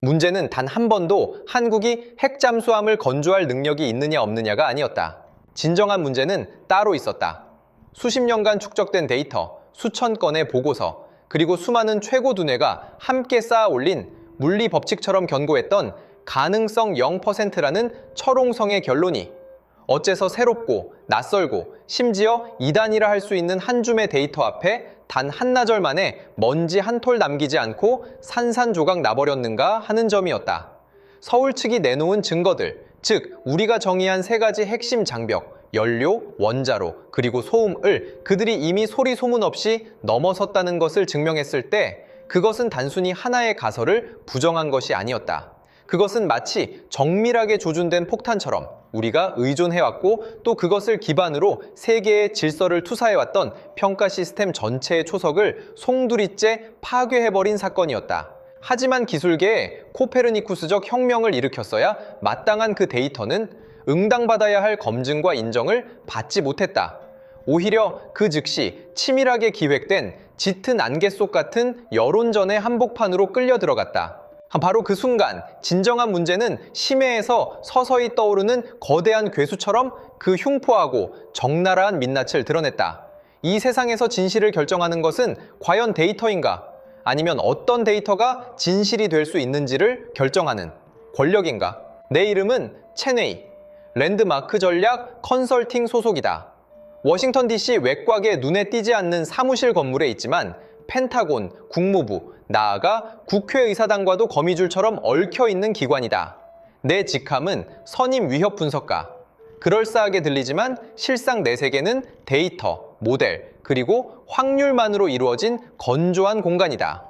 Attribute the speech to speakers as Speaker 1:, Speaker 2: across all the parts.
Speaker 1: 문제는 단 한 번도 한국이 핵 잠수함을 건조할 능력이 있느냐 없느냐가 아니었다. 진정한 문제는 따로 있었다. 수십 년간 축적된 데이터, 수천 건의 보고서, 그리고 수많은 최고 두뇌가 함께 쌓아 올린 물리 법칙처럼 견고했던 가능성 0%라는 철옹성의 결론이 어째서 새롭고 낯설고 심지어 이단이라 할 수 있는 한 줌의 데이터 앞에 단 한나절 만에 먼지 한 톨 남기지 않고 산산조각 나버렸는가 하는 점이었다. 서울 측이 내놓은 증거들, 즉 우리가 정의한 세 가지 핵심 장벽, 연료, 원자로, 그리고 소음을 그들이 이미 소리 소문 없이 넘어섰다는 것을 증명했을 때 그것은 단순히 하나의 가설을 부정한 것이 아니었다. 그것은 마치 정밀하게 조준된 폭탄처럼 우리가 의존해왔고 또 그것을 기반으로 세계의 질서를 투사해왔던 평가 시스템 전체의 초석을 송두리째 파괴해버린 사건이었다. 하지만 기술계에 코페르니쿠스적 혁명을 일으켰어야 마땅한 그 데이터는 응당받아야 할 검증과 인정을 받지 못했다. 오히려 그 즉시 치밀하게 기획된 짙은 안개 속 같은 여론전의 한복판으로 끌려 들어갔다. 바로 그 순간 진정한 문제는 심해에서 서서히 떠오르는 거대한 괴수처럼 그 흉포하고 적나라한 민낯을 드러냈다. 이 세상에서 진실을 결정하는 것은 과연 데이터인가? 아니면 어떤 데이터가 진실이 될 수 있는지를 결정하는 권력인가? 내 이름은 체네이, 랜드마크 전략 컨설팅 소속이다. 워싱턴 DC 외곽에 눈에 띄지 않는 사무실 건물에 있지만 펜타곤, 국무부, 나아가 국회의사당과도 거미줄처럼 얽혀있는 기관이다. 내 직함은 선임 위협 분석가. 그럴싸하게 들리지만 실상 내 세계는 데이터, 모델, 그리고 확률만으로 이루어진 건조한 공간이다.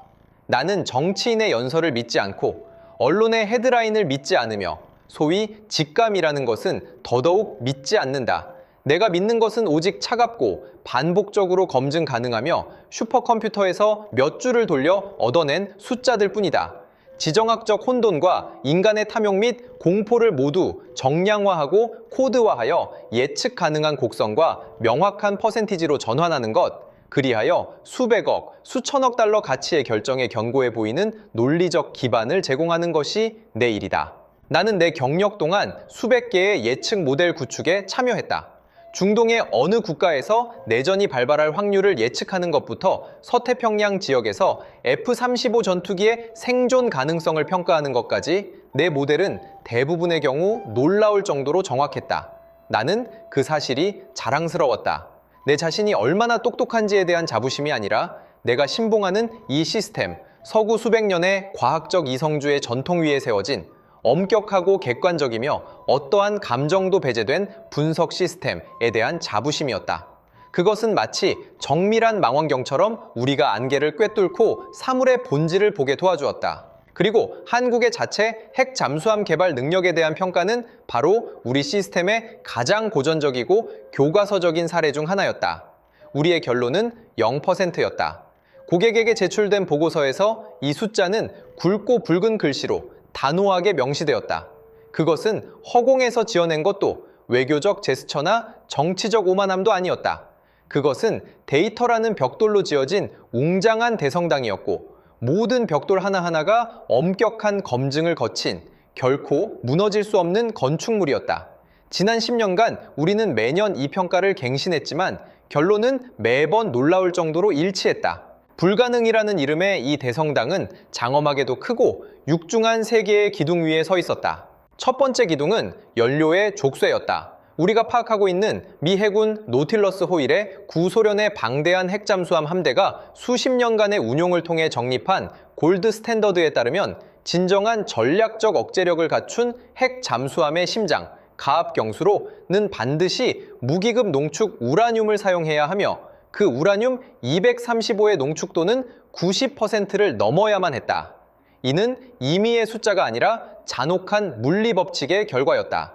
Speaker 1: 나는 정치인의 연설을 믿지 않고 언론의 헤드라인을 믿지 않으며 소위 직감이라는 것은 더더욱 믿지 않는다. 내가 믿는 것은 오직 차갑고 반복적으로 검증 가능하며 슈퍼컴퓨터에서 몇 줄을 돌려 얻어낸 숫자들 뿐이다. 지정학적 혼돈과 인간의 탐욕 및 공포를 모두 정량화하고 코드화하여 예측 가능한 곡선과 명확한 퍼센티지로 전환하는 것, 그리하여 수백억, 수천억 달러 가치의 결정에 견고해 보이는 논리적 기반을 제공하는 것이 내 일이다. 나는 내 경력 동안 수백 개의 예측 모델 구축에 참여했다. 중동의 어느 국가에서 내전이 발발할 확률을 예측하는 것부터 서태평양 지역에서 F-35 전투기의 생존 가능성을 평가하는 것까지 내 모델은 대부분의 경우 놀라울 정도로 정확했다. 나는 그 사실이 자랑스러웠다. 내 자신이 얼마나 똑똑한지에 대한 자부심이 아니라 내가 신봉하는 이 시스템, 서구 수백 년의 과학적 이성주의 전통 위에 세워진 엄격하고 객관적이며 어떠한 감정도 배제된 분석 시스템에 대한 자부심이었다. 그것은 마치 정밀한 망원경처럼 우리가 안개를 꿰뚫고 사물의 본질을 보게 도와주었다. 그리고 한국의 자체 핵 잠수함 개발 능력에 대한 평가는 바로 우리 시스템의 가장 고전적이고 교과서적인 사례 중 하나였다. 우리의 결론은 0%였다. 고객에게 제출된 보고서에서 이 숫자는 굵고 붉은 글씨로 단호하게 명시되었다. 그것은 허공에서 지어낸 것도 외교적 제스처나 정치적 오만함도 아니었다. 그것은 데이터라는 벽돌로 지어진 웅장한 대성당이었고 모든 벽돌 하나하나가 엄격한 검증을 거친 결코 무너질 수 없는 건축물이었다. 지난 10년간 우리는 매년 이 평가를 갱신했지만 결론은 매번 놀라울 정도로 일치했다. 불가능이라는 이름의 이 대성당은 장엄하게도 크고 육중한 세 개의 기둥 위에 서 있었다. 첫 번째 기둥은 연료의 족쇄였다. 우리가 파악하고 있는 미 해군 노틸러스 호일의 구소련의 방대한 핵잠수함 함대가 수십 년간의 운용을 통해 정립한 골드 스탠더드에 따르면 진정한 전략적 억제력을 갖춘 핵 잠수함의 심장, 가압경수로는 반드시 무기급 농축 우라늄을 사용해야 하며 그 우라늄 235의 농축도는 90%를 넘어야만 했다. 이는 임의의 숫자가 아니라 잔혹한 물리법칙의 결과였다.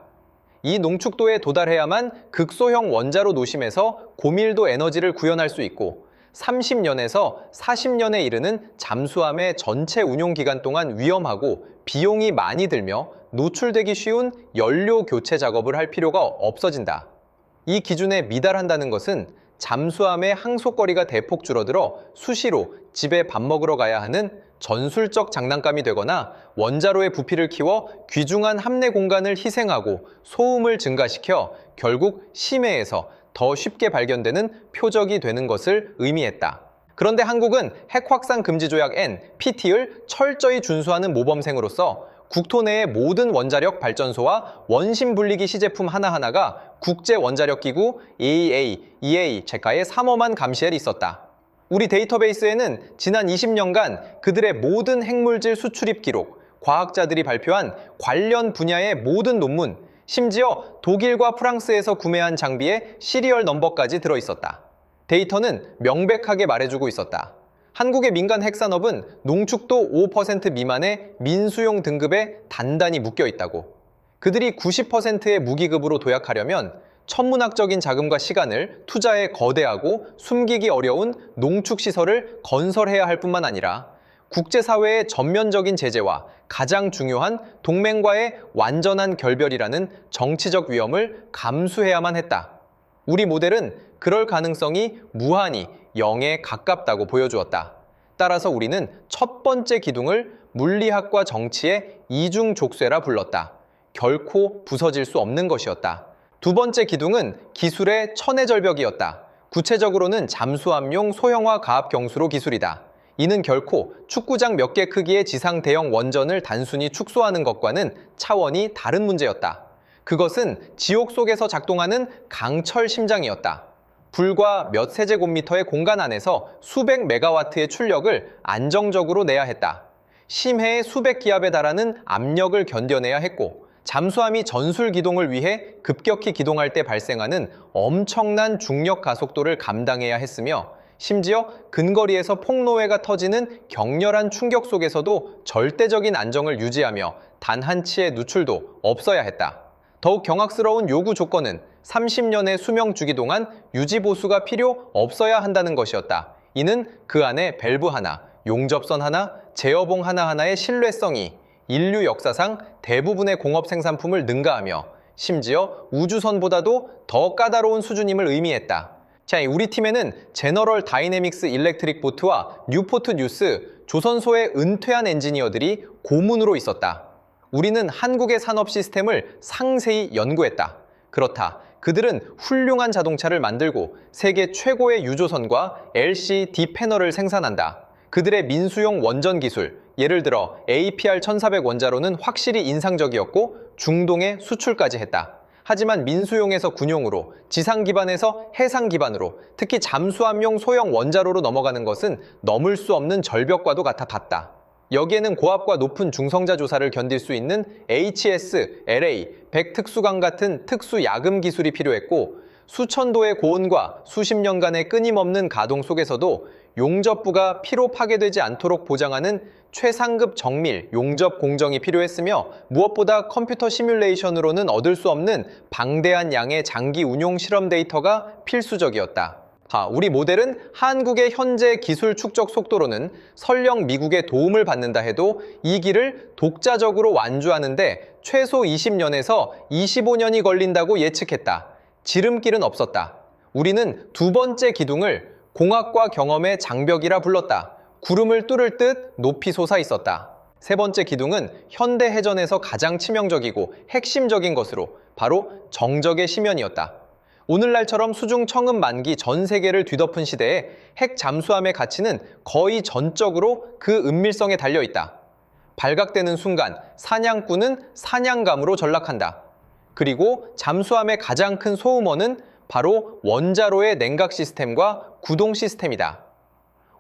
Speaker 1: 이 농축도에 도달해야만 극소형 원자로 노심에서 고밀도 에너지를 구현할 수 있고 30년에서 40년에 이르는 잠수함의 전체 운용 기간 동안 위험하고 비용이 많이 들며 노출되기 쉬운 연료 교체 작업을 할 필요가 없어진다. 이 기준에 미달한다는 것은 잠수함의 항속거리가 대폭 줄어들어 수시로 집에 밥 먹으러 가야 하는 전술적 장난감이 되거나 원자로의 부피를 키워 귀중한 함내 공간을 희생하고 소음을 증가시켜 결국 심해에서 더 쉽게 발견되는 표적이 되는 것을 의미했다. 그런데 한국은 핵확산 금지 조약 NPT를 철저히 준수하는 모범생으로서 국토 내의 모든 원자력 발전소와 원심 분리기 시제품 하나하나가 국제 원자력 기구 EA, 제카의 삼엄한 감시에 있었다. 우리 데이터베이스에는 지난 20년간 그들의 모든 핵물질 수출입 기록, 과학자들이 발표한 관련 분야의 모든 논문, 심지어 독일과 프랑스에서 구매한 장비의 시리얼 넘버까지 들어있었다. 데이터는 명백하게 말해주고 있었다. 한국의 민간 핵산업은 농축도 5% 미만의 민수용 등급에 단단히 묶여 있다고. 그들이 90%의 무기급으로 도약하려면 천문학적인 자금과 시간을 투자해 거대하고 숨기기 어려운 농축시설을 건설해야 할 뿐만 아니라 국제사회의 전면적인 제재와 가장 중요한 동맹과의 완전한 결별이라는 정치적 위험을 감수해야만 했다. 우리 모델은 그럴 가능성이 무한히 0에 가깝다고 보여주었다. 따라서 우리는 첫 번째 기둥을 물리학과 정치의 이중족쇄라 불렀다. 결코 부서질 수 없는 것이었다. 두 번째 기둥은 기술의 천혜절벽이었다. 구체적으로는 잠수함용 소형화 가압 경수로 기술이다. 이는 결코 축구장 몇 개 크기의 지상 대형 원전을 단순히 축소하는 것과는 차원이 다른 문제였다. 그것은 지옥 속에서 작동하는 강철 심장이었다. 불과 몇 세제곱미터의 공간 안에서 수백 메가와트의 출력을 안정적으로 내야 했다. 심해의 수백 기압에 달하는 압력을 견뎌내야 했고, 잠수함이 전술 기동을 위해 급격히 기동할 때 발생하는 엄청난 중력 가속도를 감당해야 했으며, 심지어 근거리에서 폭로해가 터지는 격렬한 충격 속에서도 절대적인 안정을 유지하며 단 한치의 누출도 없어야 했다. 더욱 경악스러운 요구 조건은 30년의 수명 주기 동안 유지 보수가 필요 없어야 한다는 것이었다. 이는 그 안에 밸브 하나, 용접선 하나, 제어봉 하나하나의 신뢰성이 인류 역사상 대부분의 공업 생산품을 능가하며 심지어 우주선보다도 더 까다로운 수준임을 의미했다. 자, 우리 팀에는 제너럴 다이내믹스 일렉트릭 보트와 뉴포트 뉴스, 조선소의 은퇴한 엔지니어들이 고문으로 있었다. 우리는 한국의 산업 시스템을 상세히 연구했다. 그렇다. 그들은 훌륭한 자동차를 만들고 세계 최고의 유조선과 LCD 패널을 생산한다. 그들의 민수용 원전 기술, 예를 들어 APR-1400 원자로는 확실히 인상적이었고 중동에 수출까지 했다. 하지만 민수용에서 군용으로, 지상 기반에서 해상 기반으로, 특히 잠수함용 소형 원자로로 넘어가는 것은 넘을 수 없는 절벽과도 같아 닿다. 여기에는 고압과 높은 중성자 조사를 견딜 수 있는 HS, LA, 백특수강 같은 특수 야금 기술이 필요했고, 수천 도의 고온과 수십 년간의 끊임없는 가동 속에서도 용접부가 피로 파괴되지 않도록 보장하는 최상급 정밀 용접 공정이 필요했으며, 무엇보다 컴퓨터 시뮬레이션으로는 얻을 수 없는 방대한 양의 장기 운용 실험 데이터가 필수적이었다. 우리 모델은 한국의 현재 기술 축적 속도로는 설령 미국의 도움을 받는다 해도 이 길을 독자적으로 완주하는데 최소 20년에서 25년이 걸린다고 예측했다. 지름길은 없었다. 우리는 두 번째 기둥을 공학과 경험의 장벽이라 불렀다. 구름을 뚫을 듯 높이 솟아 있었다. 세 번째 기둥은 현대 해전에서 가장 치명적이고 핵심적인 것으로 바로 정적의 심연이었다. 오늘날처럼 수중 청음 만기 전 세계를 뒤덮은 시대에 핵 잠수함의 가치는 거의 전적으로 그 은밀성에 달려있다. 발각되는 순간 사냥꾼은 사냥감으로 전락한다. 그리고 잠수함의 가장 큰 소음원은 바로 원자로의 냉각 시스템과 구동 시스템이다.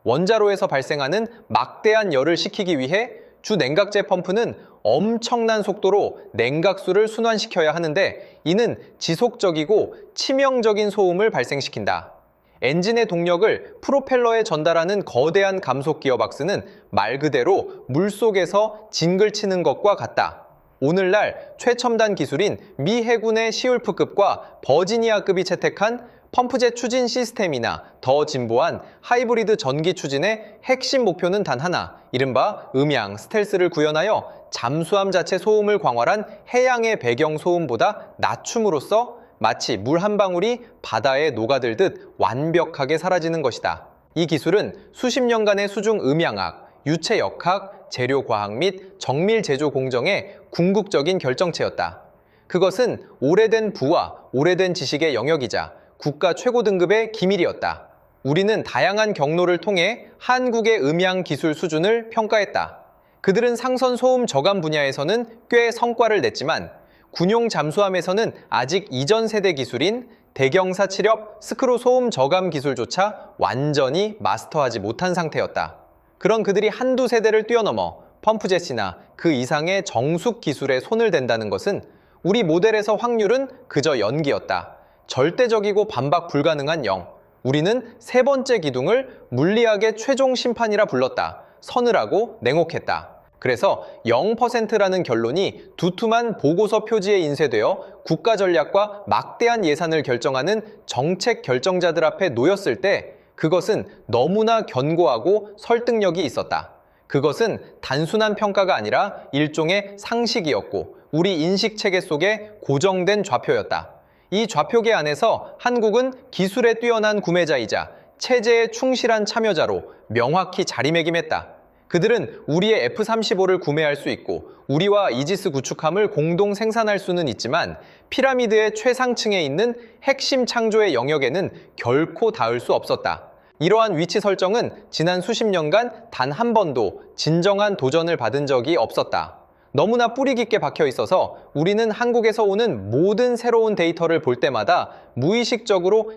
Speaker 1: 원자로에서 발생하는 막대한 열을 식히기 위해 주 냉각제 펌프는 엄청난 속도로 냉각수를 순환시켜야 하는데, 이는 지속적이고 치명적인 소음을 발생시킨다. 엔진의 동력을 프로펠러에 전달하는 거대한 감속 기어박스는 말 그대로 물속에서 징글치는 것과 같다. 오늘날 최첨단 기술인 미 해군의 시울프급과 버지니아급이 채택한 펌프젯 추진 시스템이나 더 진보한 하이브리드 전기 추진의 핵심 목표는 단 하나, 이른바 음양, 스텔스를 구현하여 잠수함 자체 소음을 광활한 해양의 배경 소음보다 낮춤으로써 마치 물 한 방울이 바다에 녹아들듯 완벽하게 사라지는 것이다. 이 기술은 수십 년간의 수중 음향학, 유체역학, 재료과학 및 정밀 제조 공정의 궁극적인 결정체였다. 그것은 오래된 부와 오래된 지식의 영역이자 국가 최고 등급의 기밀이었다. 우리는 다양한 경로를 통해 한국의 음향 기술 수준을 평가했다. 그들은 상선 소음 저감 분야에서는 꽤 성과를 냈지만 군용 잠수함에서는 아직 이전 세대 기술인 대경사 칠엽 스크루 소음 저감 기술조차 완전히 마스터하지 못한 상태였다. 그런 그들이 한두 세대를 뛰어넘어 펌프젯이나 그 이상의 정숙 기술에 손을 댄다는 것은 우리 모델에서 확률은 그저 연기였다. 절대적이고 반박 불가능한 0. 우리는 세 번째 기둥을 물리학의 최종 심판이라 불렀다. 서늘하고 냉혹했다. 그래서 0%라는 결론이 두툼한 보고서 표지에 인쇄되어 국가 전략과 막대한 예산을 결정하는 정책 결정자들 앞에 놓였을 때 그것은 너무나 견고하고 설득력이 있었다. 그것은 단순한 평가가 아니라 일종의 상식이었고 우리 인식체계 속에 고정된 좌표였다. 이 좌표계 안에서 한국은 기술에 뛰어난 구매자이자 체제에 충실한 참여자로 명확히 자리매김했다. 그들은 우리의 F-35를 구매할 수 있고 우리와 이지스 구축함을 공동 생산할 수는 있지만 피라미드의 최상층에 있는 핵심 창조의 영역에는 결코 닿을 수 없었다. 이러한 위치 설정은 지난 수십 년간 단 한 번도 진정한 도전을 받은 적이 없었다. 너무나 뿌리 깊게 박혀 있어서 우리는 한국에서 오는 모든 새로운 데이터를 볼 때마다 무의식적으로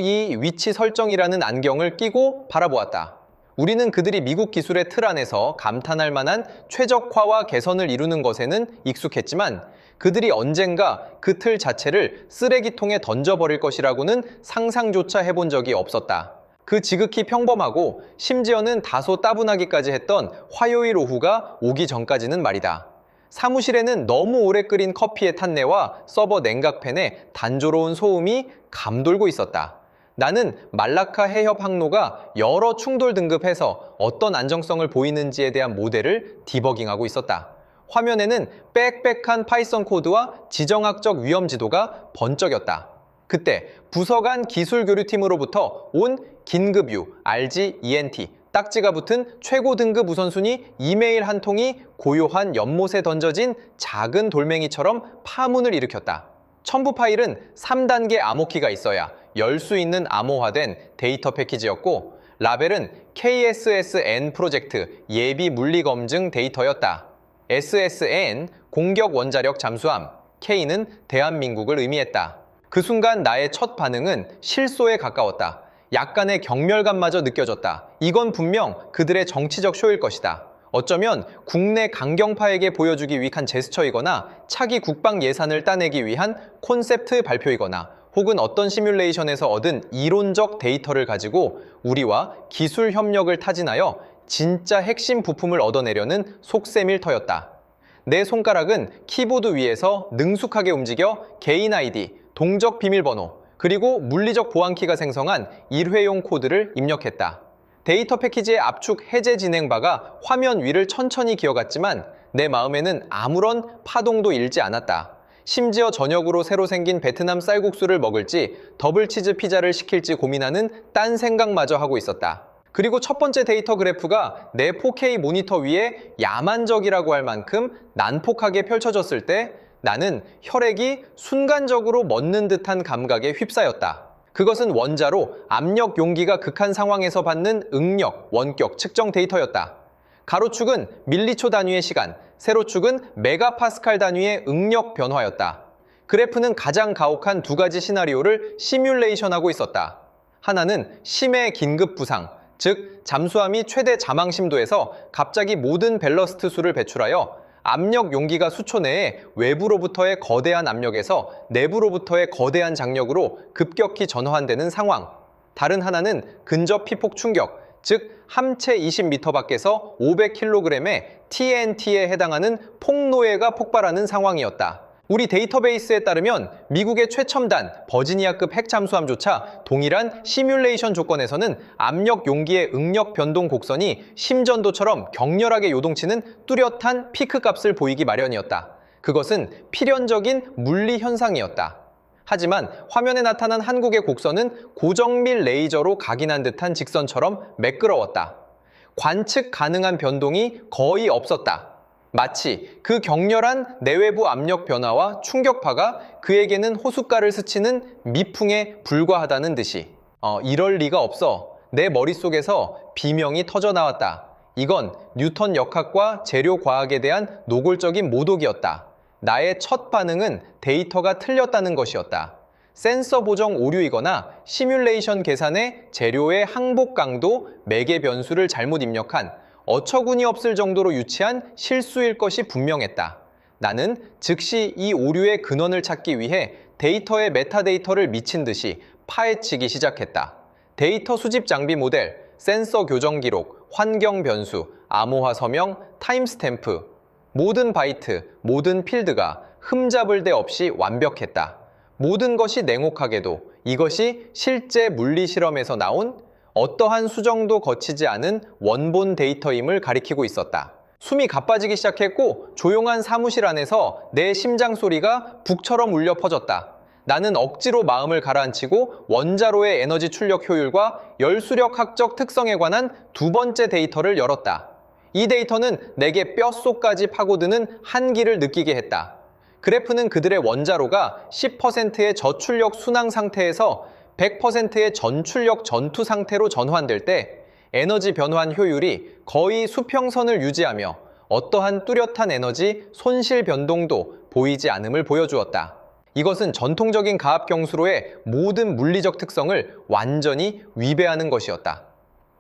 Speaker 1: 이 위치 설정이라는 안경을 끼고 바라보았다. 우리는 그들이 미국 기술의 틀 안에서 감탄할 만한 최적화와 개선을 이루는 것에는 익숙했지만 그들이 언젠가 그 틀 자체를 쓰레기통에 던져버릴 것이라고는 상상조차 해본 적이 없었다. 그 지극히 평범하고 심지어는 다소 따분하기까지 했던 화요일 오후가 오기 전까지는 말이다. 사무실에는 너무 오래 끓인 커피의 탄내와 서버 냉각팬의 단조로운 소음이 감돌고 있었다. 나는 말라카 해협 항로가 여러 충돌 등급해서 어떤 안정성을 보이는지에 대한 모델을 디버깅하고 있었다. 화면에는 빽빽한 파이썬 코드와 지정학적 위험 지도가 번쩍였다. 그때 부서 간 기술 교류팀으로부터 온 긴급유, RG, ENT, 딱지가 붙은 최고 등급 우선순위 이메일 한 통이 고요한 연못에 던져진 작은 돌멩이처럼 파문을 일으켰다. 첨부 파일은 3단계 암호키가 있어야 열 수 있는 암호화된 데이터 패키지였고 라벨은 KSSN 프로젝트 예비 물리 검증 데이터였다. SSN 공격 원자력 잠수함, K는 대한민국을 의미했다. 그 순간 나의 첫 반응은 실소에 가까웠다. 약간의 경멸감마저 느껴졌다. 이건 분명 그들의 정치적 쇼일 것이다. 어쩌면 국내 강경파에게 보여주기 위한 제스처이거나 차기 국방 예산을 따내기 위한 콘셉트 발표이거나 혹은 어떤 시뮬레이션에서 얻은 이론적 데이터를 가지고 우리와 기술 협력을 타진하여 진짜 핵심 부품을 얻어내려는 속셈일 터였다. 내 손가락은 키보드 위에서 능숙하게 움직여 개인 아이디, 동적 비밀번호, 그리고 물리적 보안키가 생성한 일회용 코드를 입력했다. 데이터 패키지의 압축 해제 진행바가 화면 위를 천천히 기어갔지만 내 마음에는 아무런 파동도 일지 않았다. 심지어 저녁으로 새로 생긴 베트남 쌀국수를 먹을지 더블치즈 피자를 시킬지 고민하는 딴 생각마저 하고 있었다. 그리고 첫 번째 데이터 그래프가 내 4K 모니터 위에 야만적이라고 할 만큼 난폭하게 펼쳐졌을 때 나는 혈액이 순간적으로 멎는 듯한 감각에 휩싸였다. 그것은 원자로 압력 용기가 극한 상황에서 받는 응력, 원격 측정 데이터였다. 가로축은 밀리초 단위의 시간, 세로축은 메가파스칼 단위의 응력 변화였다. 그래프는 가장 가혹한 두 가지 시나리오를 시뮬레이션하고 있었다. 하나는 심해 긴급 부상, 즉 잠수함이 최대 자망 심도에서 갑자기 모든 밸러스트 수를 배출하여 압력 용기가 수초 내에 외부로부터의 거대한 압력에서 내부로부터의 거대한 장력으로 급격히 전환되는 상황. 다른 하나는 근접 피폭 충격, 즉 함체 20m 밖에서 500kg의 TNT에 해당하는 폭노예가 폭발하는 상황이었다. 우리 데이터베이스에 따르면 미국의 최첨단 버지니아급 핵잠수함조차 동일한 시뮬레이션 조건에서는 압력 용기의 응력 변동 곡선이 심전도처럼 격렬하게 요동치는 뚜렷한 피크 값을 보이기 마련이었다. 그것은 필연적인 물리 현상이었다. 하지만 화면에 나타난 한국의 곡선은 고정밀 레이저로 각인한 듯한 직선처럼 매끄러웠다. 관측 가능한 변동이 거의 없었다. 마치 그 격렬한 내외부 압력 변화와 충격파가 그에게는 호숫가를 스치는 미풍에 불과하다는 듯이. 이럴 리가 없어. 내 머릿속에서 비명이 터져나왔다. 이건 뉴턴 역학과 재료 과학에 대한 노골적인 모독이었다. 나의 첫 반응은 데이터가 틀렸다는 것이었다. 센서 보정 오류이거나 시뮬레이션 계산에 재료의 항복 강도, 매개 변수를 잘못 입력한 어처구니 없을 정도로 유치한 실수일 것이 분명했다. 나는 즉시 이 오류의 근원을 찾기 위해 데이터의 메타데이터를 미친 듯이 파헤치기 시작했다. 데이터 수집 장비 모델, 센서 교정 기록, 환경 변수, 암호화 서명, 타임스탬프, 모든 바이트, 모든 필드가 흠잡을 데 없이 완벽했다. 모든 것이 냉혹하게도 이것이 실제 물리 실험에서 나온 어떠한 수정도 거치지 않은 원본 데이터임을 가리키고 있었다. 숨이 가빠지기 시작했고 조용한 사무실 안에서 내 심장 소리가 북처럼 울려 퍼졌다. 나는 억지로 마음을 가라앉히고 원자로의 에너지 출력 효율과 열수력학적 특성에 관한 두 번째 데이터를 열었다. 이 데이터는 내게 뼛속까지 파고드는 한기를 느끼게 했다. 그래프는 그들의 원자로가 10%의 저출력 순항 상태에서 100%의 전출력 전투 상태로 전환될 때 에너지 변환 효율이 거의 수평선을 유지하며 어떠한 뚜렷한 에너지 손실 변동도 보이지 않음을 보여주었다. 이것은 전통적인 가압 경수로의 모든 물리적 특성을 완전히 위배하는 것이었다.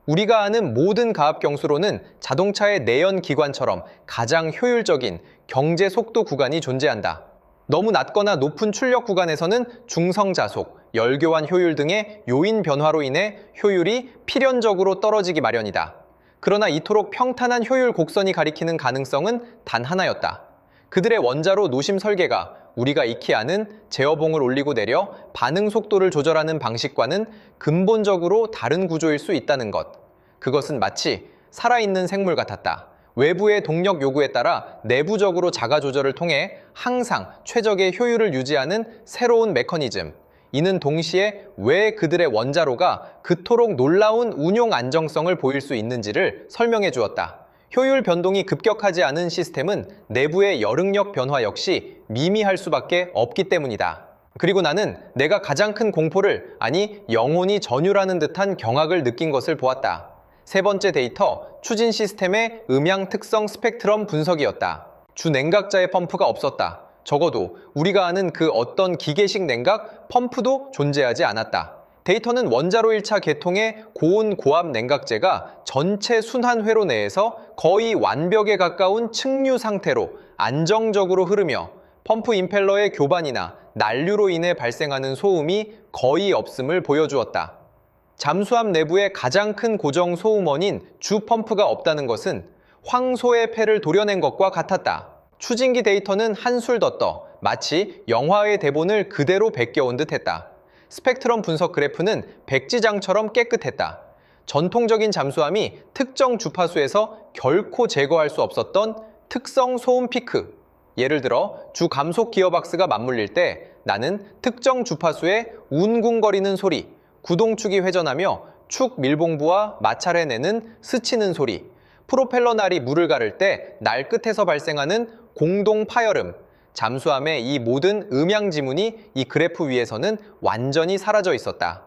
Speaker 1: 우리가 아는 모든 가압 경수로는 자동차의 내연 기관처럼 가장 효율적인 경제 속도 구간이 존재한다. 너무 낮거나 높은 출력 구간에서는 중성 자속, 열교환 효율 등의 요인 변화로 인해 효율이 필연적으로 떨어지기 마련이다. 그러나 이토록 평탄한 효율 곡선이 가리키는 가능성은 단 하나였다. 그들의 원자로 노심 설계가 우리가 익히 아는 제어봉을 올리고 내려 반응 속도를 조절하는 방식과는 근본적으로 다른 구조일 수 있다는 것. 그것은 마치 살아있는 생물 같았다. 외부의 동력 요구에 따라 내부적으로 자가 조절을 통해 항상 최적의 효율을 유지하는 새로운 메커니즘. 이는 동시에 왜 그들의 원자로가 그토록 놀라운 운용 안정성을 보일 수 있는지를 설명해 주었다. 효율 변동이 급격하지 않은 시스템은 내부의 열응력 변화 역시 미미할 수밖에 없기 때문이다. 그리고 나는 내가 가장 큰 공포를, 아니 영혼이 전율하는 듯한 경악을 느낀 것을 보았다. 세 번째 데이터, 추진 시스템의 음향 특성 스펙트럼 분석이었다. 주 냉각자의 펌프가 없었다. 적어도 우리가 아는 그 어떤 기계식 냉각 펌프도 존재하지 않았다. 데이터는 원자로 1차 계통의 고온 고압 냉각제가 전체 순환 회로 내에서 거의 완벽에 가까운 측류 상태로 안정적으로 흐르며 펌프 임펠러의 교반이나 난류로 인해 발생하는 소음이 거의 없음을 보여주었다. 잠수함 내부의 가장 큰 고정 소음원인 주 펌프가 없다는 것은 황소의 폐를 도려낸 것과 같았다. 추진기 데이터는 한술 더 떠 마치 영화의 대본을 그대로 베껴온 듯했다. 스펙트럼 분석 그래프는 백지장처럼 깨끗했다. 전통적인 잠수함이 특정 주파수에서 결코 제거할 수 없었던 특성 소음 피크. 예를 들어 주 감속 기어박스가 맞물릴 때 나는 특정 주파수의 웅궁거리는 소리, 구동축이 회전하며 축 밀봉부와 마찰해 내는 스치는 소리, 프로펠러 날이 물을 가를 때 날 끝에서 발생하는 공동 파열음, 잠수함의 이 모든 음향 지문이 이 그래프 위에서는 완전히 사라져 있었다.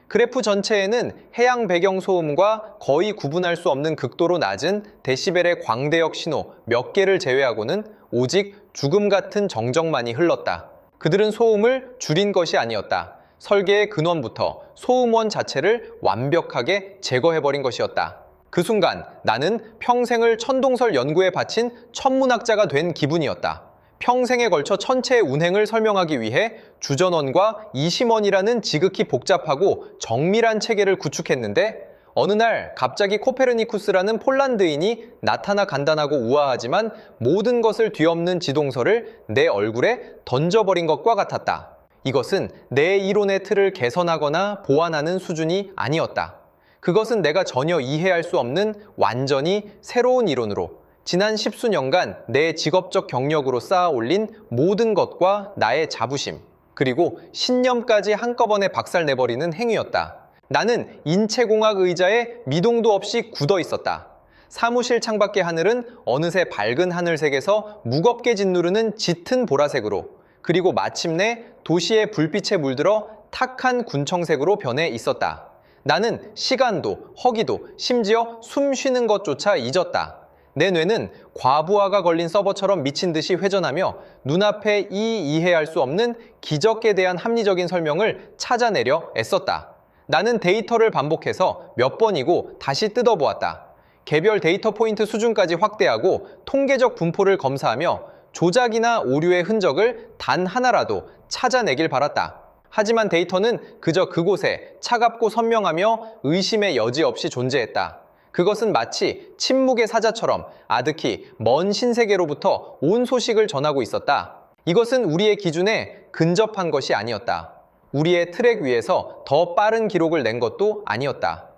Speaker 1: 그래프 전체에는 해양 배경 소음과 거의 구분할 수 없는 극도로 낮은 데시벨의 광대역 신호 몇 개를 제외하고는 오직 죽음 같은 정적만이 흘렀다. 그들은 소음을 줄인 것이 아니었다. 설계의 근원부터 소음원 자체를 완벽하게 제거해버린 것이었다. 그 순간 나는 평생을 천동설 연구에 바친 천문학자가 된 기분이었다. 평생에 걸쳐 천체의 운행을 설명하기 위해 주전원과 이심원이라는 지극히 복잡하고 정밀한 체계를 구축했는데 어느 날 갑자기 코페르니쿠스라는 폴란드인이 나타나 간단하고 우아하지만 모든 것을 뒤엎는 지동설을 내 얼굴에 던져버린 것과 같았다. 이것은 내 이론의 틀을 개선하거나 보완하는 수준이 아니었다. 그것은 내가 전혀 이해할 수 없는 완전히 새로운 이론으로 지난 10수년간 내 직업적 경력으로 쌓아 올린 모든 것과 나의 자부심, 그리고 신념까지 한꺼번에 박살내버리는 행위였다. 나는 인체공학 의자에 미동도 없이 굳어 있었다. 사무실 창밖의 하늘은 어느새 밝은 하늘색에서 무겁게 짓누르는 짙은 보라색으로, 그리고 마침내 도시의 불빛에 물들어 탁한 군청색으로 변해 있었다. 나는 시간도, 허기도, 심지어 숨 쉬는 것조차 잊었다. 내 뇌는 과부하가 걸린 서버처럼 미친 듯이 회전하며 눈앞에 이해할 수 없는 기적에 대한 합리적인 설명을 찾아내려 애썼다. 나는 데이터를 반복해서 몇 번이고 다시 뜯어보았다. 개별 데이터 포인트 수준까지 확대하고 통계적 분포를 검사하며 조작이나 오류의 흔적을 단 하나라도 찾아내길 바랐다. 하지만 데이터는 그저 그곳에 차갑고 선명하며 의심의 여지 없이 존재했다. 그것은 마치 침묵의 사자처럼 아득히 먼 신세계로부터 온 소식을 전하고 있었다. 이것은 우리의 기준에 근접한 것이 아니었다. 우리의 트랙 위에서 더 빠른 기록을 낸 것도 아니었다.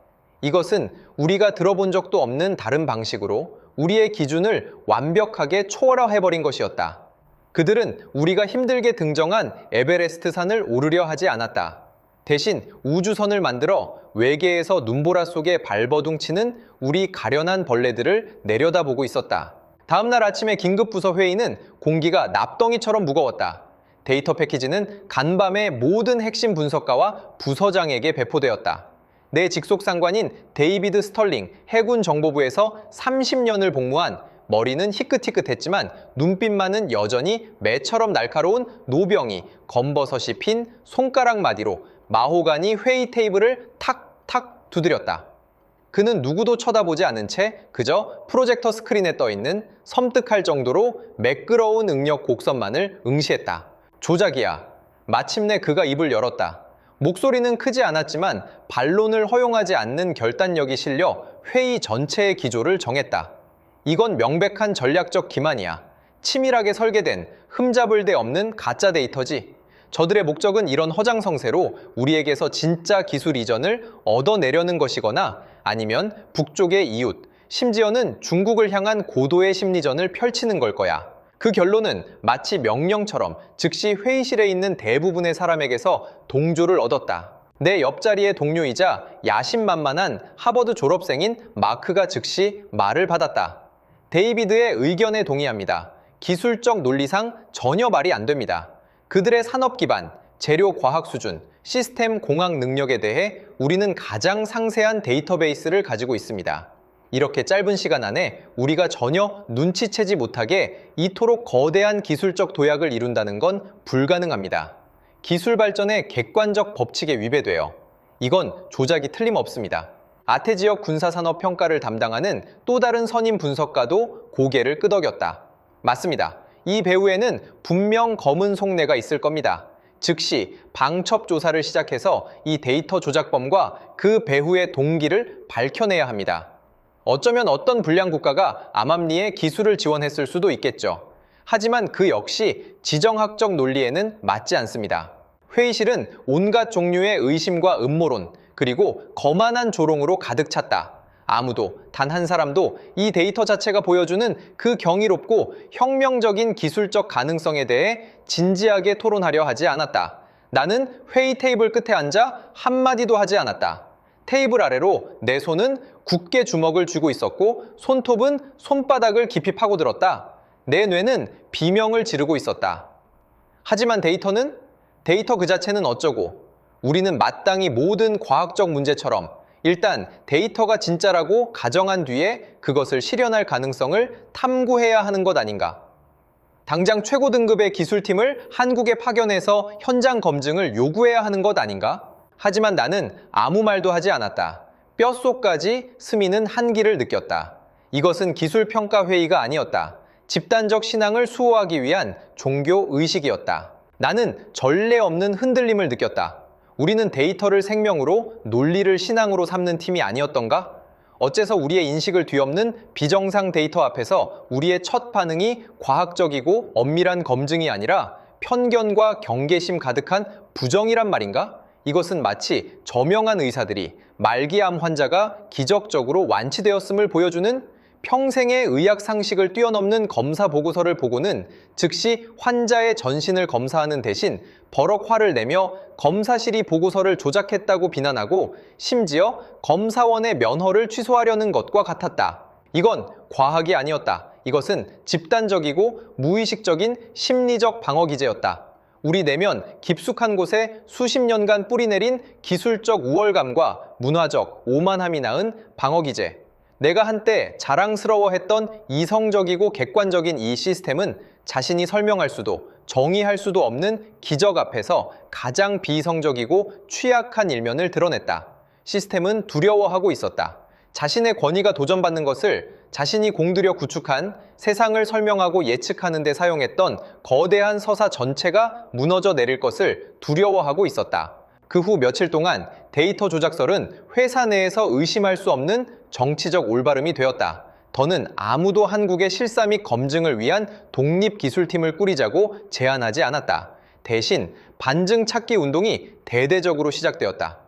Speaker 1: 이것은 우리가 들어본 적도 없는 다른 방식으로 우리의 기준을 완벽하게 초월해버린 것이었다. 그들은 우리가 힘들게 등정한 에베레스트 산을 오르려 하지 않았다. 대신 우주선을 만들어 외계에서 눈보라 속에 발버둥치는 우리 가련한 벌레들을 내려다보고 있었다. 다음날 아침에 긴급부서 회의는 공기가 납덩이처럼 무거웠다. 데이터 패키지는 간밤에 모든 핵심 분석가와 부서장에게 배포되었다. 내 직속 상관인 데이비드 스털링 해군 정보부에서 30년을 복무한, 머리는 희끗희끗했지만 눈빛만은 여전히 매처럼 날카로운 노병이 검버섯이 핀 손가락 마디로 마호가니 회의 테이블을 탁탁 두드렸다. 그는 누구도 쳐다보지 않은 채 그저 프로젝터 스크린에 떠있는 섬뜩할 정도로 매끄러운 응력 곡선만을 응시했다. 조작이야. 마침내 그가 입을 열었다. 목소리는 크지 않았지만 반론을 허용하지 않는 결단력이 실려 회의 전체의 기조를 정했다. 이건 명백한 전략적 기만이야. 치밀하게 설계된 흠잡을 데 없는 가짜 데이터지. 저들의 목적은 이런 허장성세로 우리에게서 진짜 기술 이전을 얻어내려는 것이거나 아니면 북쪽의 이웃, 심지어는 중국을 향한 고도의 심리전을 펼치는 걸 거야. 그 결론은 마치 명령처럼 즉시 회의실에 있는 대부분의 사람에게서 동조를 얻었다. 내 옆자리의 동료이자 야심만만한 하버드 졸업생인 마크가 즉시 말을 받았다. 데이비드의 의견에 동의합니다. 기술적 논리상 전혀 말이 안 됩니다. 그들의 산업 기반, 재료 과학 수준, 시스템 공학 능력에 대해 우리는 가장 상세한 데이터베이스를 가지고 있습니다. 이렇게 짧은 시간 안에 우리가 전혀 눈치채지 못하게 이토록 거대한 기술적 도약을 이룬다는 건 불가능합니다. 기술 발전의 객관적 법칙에 위배되어 이건 조작이 틀림없습니다. 아태 지역 군사산업 평가를 담당하는 또 다른 선임 분석가도 고개를 끄덕였다. 맞습니다. 이 배후에는 분명 검은 속내가 있을 겁니다. 즉시 방첩 조사를 시작해서 이 데이터 조작범과 그 배후의 동기를 밝혀내야 합니다. 어쩌면 어떤 불량 국가가 암암리에 기술을 지원했을 수도 있겠죠. 하지만 그 역시 지정학적 논리에는 맞지 않습니다. 회의실은 온갖 종류의 의심과 음모론, 그리고 거만한 조롱으로 가득 찼다. 아무도, 단 한 사람도 이 데이터 자체가 보여주는 그 경이롭고 혁명적인 기술적 가능성에 대해 진지하게 토론하려 하지 않았다. 나는 회의 테이블 끝에 앉아 한마디도 하지 않았다. 테이블 아래로 내 손은 굳게 주먹을 쥐고 있었고 손톱은 손바닥을 깊이 파고들었다. 내 뇌는 비명을 지르고 있었다. 하지만 데이터 그 자체는 어쩌고, 우리는 마땅히 모든 과학적 문제처럼 일단 데이터가 진짜라고 가정한 뒤에 그것을 실현할 가능성을 탐구해야 하는 것 아닌가. 당장 최고 등급의 기술팀을 한국에 파견해서 현장 검증을 요구해야 하는 것 아닌가? 하지만 나는 아무 말도 하지 않았다. 뼛속까지 스미는 한기를 느꼈다. 이것은 기술평가회의가 아니었다. 집단적 신앙을 수호하기 위한 종교 의식이었다. 나는 전례 없는 흔들림을 느꼈다. 우리는 데이터를 생명으로, 논리를 신앙으로 삼는 팀이 아니었던가? 어째서 우리의 인식을 뒤엎는 비정상 데이터 앞에서 우리의 첫 반응이 과학적이고 엄밀한 검증이 아니라 편견과 경계심 가득한 부정이란 말인가? 이것은 마치 저명한 의사들이 말기암 환자가 기적적으로 완치되었음을 보여주는 평생의 의학 상식을 뛰어넘는 검사 보고서를 보고는 즉시 환자의 전신을 검사하는 대신 버럭 화를 내며 검사실이 보고서를 조작했다고 비난하고 심지어 검사원의 면허를 취소하려는 것과 같았다. 이건 과학이 아니었다. 이것은 집단적이고 무의식적인 심리적 방어 기제였다. 우리 내면 깊숙한 곳에 수십 년간 뿌리내린 기술적 우월감과 문화적 오만함이 낳은 방어 기제. 내가 한때 자랑스러워했던 이성적이고 객관적인 이 시스템은 자신이 설명할 수도 정의할 수도 없는 기적 앞에서 가장 비이성적이고 취약한 일면을 드러냈다. 시스템은 두려워하고 있었다. 자신의 권위가 도전받는 것을 자신이 공들여 구축한 세상을 설명하고 예측하는 데 사용했던 거대한 서사 전체가 무너져 내릴 것을 두려워하고 있었다. 그 후 며칠 동안 데이터 조작설은 회사 내에서 의심할 수 없는 정치적 올바름이 되었다. 더는 아무도 한국의 실사 및 검증을 위한 독립기술팀을 꾸리자고 제안하지 않았다. 대신 반증 찾기 운동이 대대적으로 시작되었다.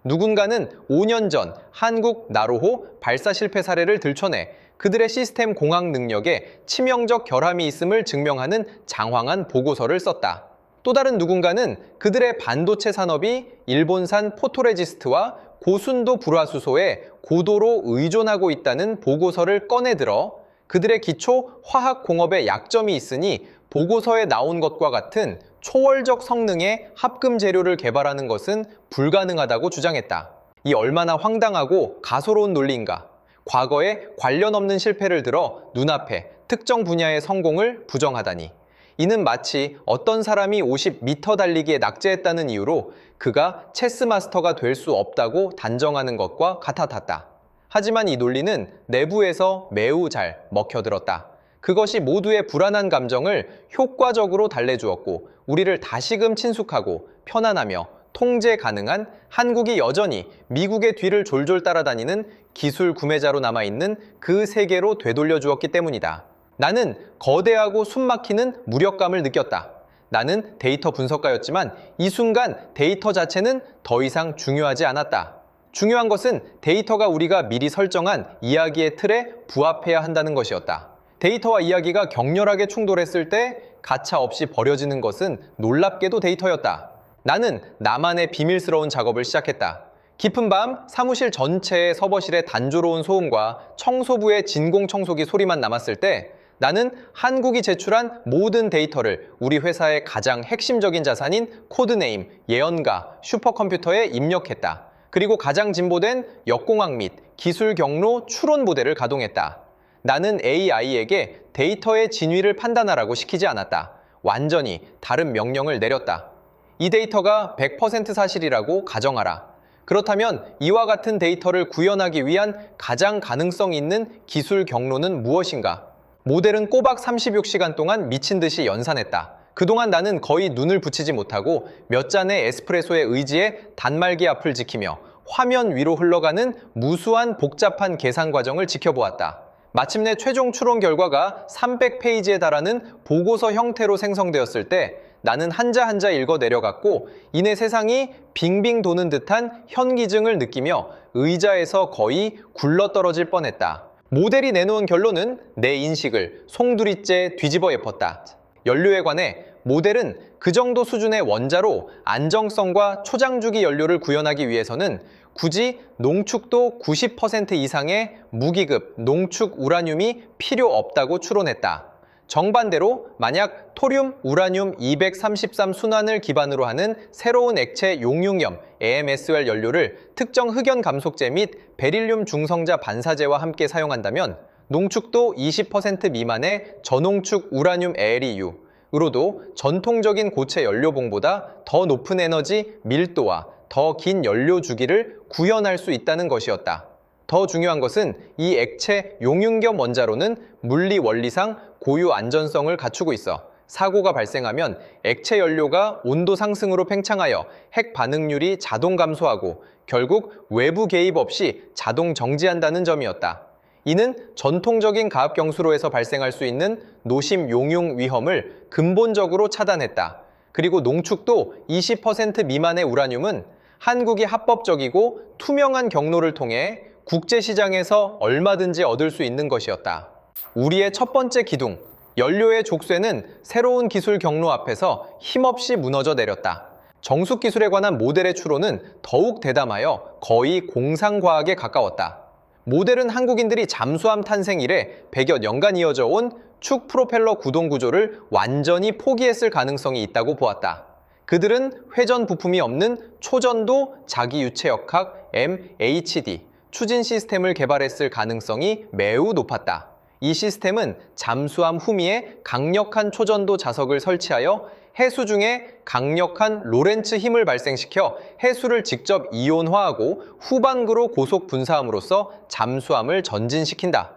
Speaker 1: 누군가는 5년 전 한국 나로호 발사 실패 사례를 들춰내 그들의 시스템 공학 능력에 치명적 결함이 있음을 증명하는 장황한 보고서를 썼다. 또 다른 누군가는 그들의 반도체 산업이 일본산 포토레지스트와 고순도 불화수소에 고도로 의존하고 있다는 보고서를 꺼내들어 그들의 기초 화학공업에 약점이 있으니 보고서에 나온 것과 같은 초월적 성능의 합금 재료를 개발하는 것은 불가능하다고 주장했다. 이 얼마나 황당하고 가소로운 논리인가. 과거에 관련 없는 실패를 들어 눈앞에 특정 분야의 성공을 부정하다니. 이는 마치 어떤 사람이 50m 달리기에 낙제했다는 이유로 그가 체스 마스터가 될 수 없다고 단정하는 것과 같았다. 하지만 이 논리는 내부에서 매우 잘 먹혀들었다. 그것이 모두의 불안한 감정을 효과적으로 달래주었고 우리를 다시금 친숙하고 편안하며 통제 가능한 한국이 여전히 미국의 뒤를 졸졸 따라다니는 기술 구매자로 남아있는 그 세계로 되돌려 주었기 때문이다. 나는 거대하고 숨막히는 무력감을 느꼈다. 나는 데이터 분석가였지만 이 순간 데이터 자체는 더 이상 중요하지 않았다. 중요한 것은 데이터가 우리가 미리 설정한 이야기의 틀에 부합해야 한다는 것이었다. 데이터와 이야기가 격렬하게 충돌했을 때 가차 없이 버려지는 것은 놀랍게도 데이터였다. 나는 나만의 비밀스러운 작업을 시작했다. 깊은 밤 사무실 전체의 서버실의 단조로운 소음과 청소부의 진공청소기 소리만 남았을 때 나는 한국이 제출한 모든 데이터를 우리 회사의 가장 핵심적인 자산인 코드네임, 예언가, 슈퍼컴퓨터에 입력했다. 그리고 가장 진보된 역공학 및 기술 경로 추론 모델을 가동했다. 나는 AI에게 데이터의 진위를 판단하라고 시키지 않았다. 완전히 다른 명령을 내렸다. 이 데이터가 100% 사실이라고 가정하라. 그렇다면 이와 같은 데이터를 구현하기 위한 가장 가능성 있는 기술 경로는 무엇인가? 모델은 꼬박 36시간 동안 미친 듯이 연산했다. 그동안 나는 거의 눈을 붙이지 못하고 몇 잔의 에스프레소에 의지해 단말기 앞을 지키며 화면 위로 흘러가는 무수한 복잡한 계산 과정을 지켜보았다. 마침내 최종 추론 결과가 300페이지에 달하는 보고서 형태로 생성되었을 때 나는 한자 한자 읽어 내려갔고 이내 세상이 빙빙 도는 듯한 현기증을 느끼며 의자에서 거의 굴러떨어질 뻔했다. 모델이 내놓은 결론은 내 인식을 송두리째 뒤집어 엎었다. 연료에 관해 모델은 그 정도 수준의 원자로 안정성과 초장주기 연료를 구현하기 위해서는 굳이 농축도 90% 이상의 무기급 농축 우라늄이 필요 없다고 추론했다. 정반대로 만약 토륨 우라늄 233 순환을 기반으로 하는 새로운 액체 용융염 AMSL 연료를 특정 흑연 감속제 및 베릴륨 중성자 반사제와 함께 사용한다면 농축도 20% 미만의 저농축 우라늄 ALEU로도 전통적인 고체 연료봉보다 더 높은 에너지 밀도와 더 긴 연료 주기를 구현할 수 있다는 것이었다. 더 중요한 것은 이 액체 용융겸 원자로는 물리 원리상 고유 안전성을 갖추고 있어 사고가 발생하면 액체 연료가 온도 상승으로 팽창하여 핵 반응률이 자동 감소하고 결국 외부 개입 없이 자동 정지한다는 점이었다. 이는 전통적인 가압 경수로에서 발생할 수 있는 노심 용융 위험을 근본적으로 차단했다. 그리고 농축도 20% 미만의 우라늄은 한국이 합법적이고 투명한 경로를 통해 국제시장에서 얼마든지 얻을 수 있는 것이었다. 우리의 첫 번째 기둥, 연료의 족쇄는 새로운 기술 경로 앞에서 힘없이 무너져 내렸다. 정숙 기술에 관한 모델의 추론은 더욱 대담하여 거의 공상과학에 가까웠다. 모델은 한국인들이 잠수함 탄생 이래 100여 년간 이어져 온 축 프로펠러 구동 구조를 완전히 포기했을 가능성이 있다고 보았다. 그들은 회전 부품이 없는 초전도 자기유체역학 MHD 추진 시스템을 개발했을 가능성이 매우 높았다. 이 시스템은 잠수함 후미에 강력한 초전도 자석을 설치하여 해수 중에 강력한 로렌츠 힘을 발생시켜 해수를 직접 이온화하고 후반구로 고속 분사함으로써 잠수함을 전진시킨다.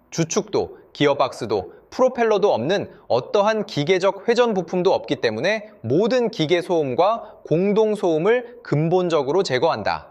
Speaker 1: 주축도, 기어박스도, 프로펠러도 없는 어떠한 기계적 회전 부품도 없기 때문에 모든 기계 소음과 공동 소음을 근본적으로 제거한다.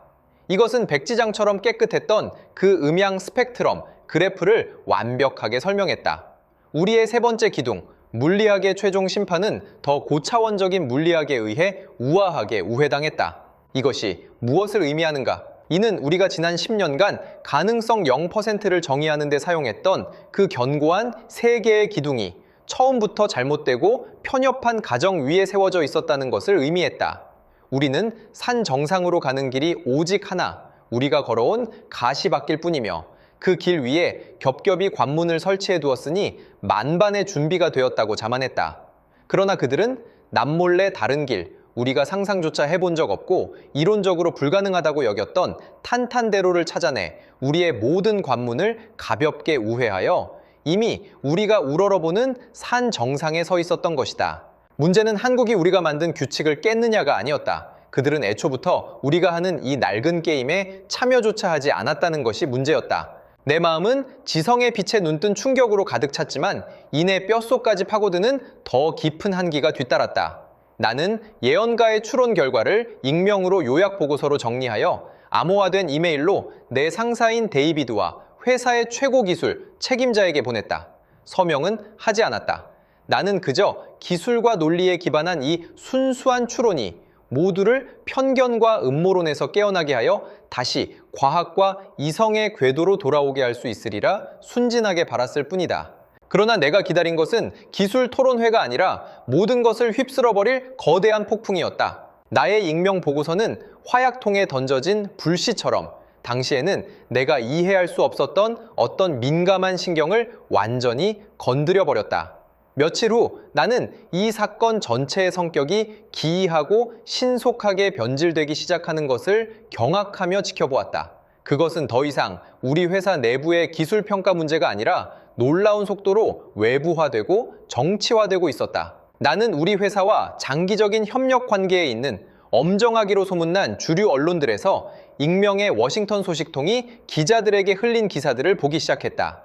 Speaker 1: 이것은 백지장처럼 깨끗했던 그 음향 스펙트럼, 그래프를 완벽하게 설명했다. 우리의 세 번째 기둥, 물리학의 최종 심판은 더 고차원적인 물리학에 의해 우아하게 우회당했다. 이것이 무엇을 의미하는가? 이는 우리가 지난 10년간 가능성 0%를 정의하는 데 사용했던 그 견고한 세 개의 기둥이 처음부터 잘못되고 편협한 가정 위에 세워져 있었다는 것을 의미했다. 우리는 산 정상으로 가는 길이 오직 하나, 우리가 걸어온 가시밭길 뿐이며 그 길 위에 겹겹이 관문을 설치해 두었으니 만반의 준비가 되었다고 자만했다. 그러나 그들은 남몰래 다른 길, 우리가 상상조차 해본 적 없고 이론적으로 불가능하다고 여겼던 탄탄대로를 찾아내 우리의 모든 관문을 가볍게 우회하여 이미 우리가 우러러보는 산 정상에 서 있었던 것이다. 문제는 한국이 우리가 만든 규칙을 깼느냐가 아니었다. 그들은 애초부터 우리가 하는 이 낡은 게임에 참여조차 하지 않았다는 것이 문제였다. 내 마음은 지성의 빛에 눈뜬 충격으로 가득 찼지만 이내 뼛속까지 파고드는 더 깊은 한기가 뒤따랐다. 나는 예언가의 추론 결과를 익명으로 요약 보고서로 정리하여 암호화된 이메일로 내 상사인 데이비드와 회사의 최고 기술 책임자에게 보냈다. 서명은 하지 않았다. 나는 그저 기술과 논리에 기반한 이 순수한 추론이 모두를 편견과 음모론에서 깨어나게 하여 다시 과학과 이성의 궤도로 돌아오게 할 수 있으리라 순진하게 바랐을 뿐이다. 그러나 내가 기다린 것은 기술 토론회가 아니라 모든 것을 휩쓸어버릴 거대한 폭풍이었다. 나의 익명 보고서는 화약통에 던져진 불씨처럼 당시에는 내가 이해할 수 없었던 어떤 민감한 신경을 완전히 건드려버렸다. 며칠 후 나는 이 사건 전체의 성격이 기이하고 신속하게 변질되기 시작하는 것을 경악하며 지켜보았다. 그것은 더 이상 우리 회사 내부의 기술 평가 문제가 아니라 놀라운 속도로 외부화되고 정치화되고 있었다. 나는 우리 회사와 장기적인 협력 관계에 있는 엄정하기로 소문난 주류 언론들에서 익명의 워싱턴 소식통이 기자들에게 흘린 기사들을 보기 시작했다.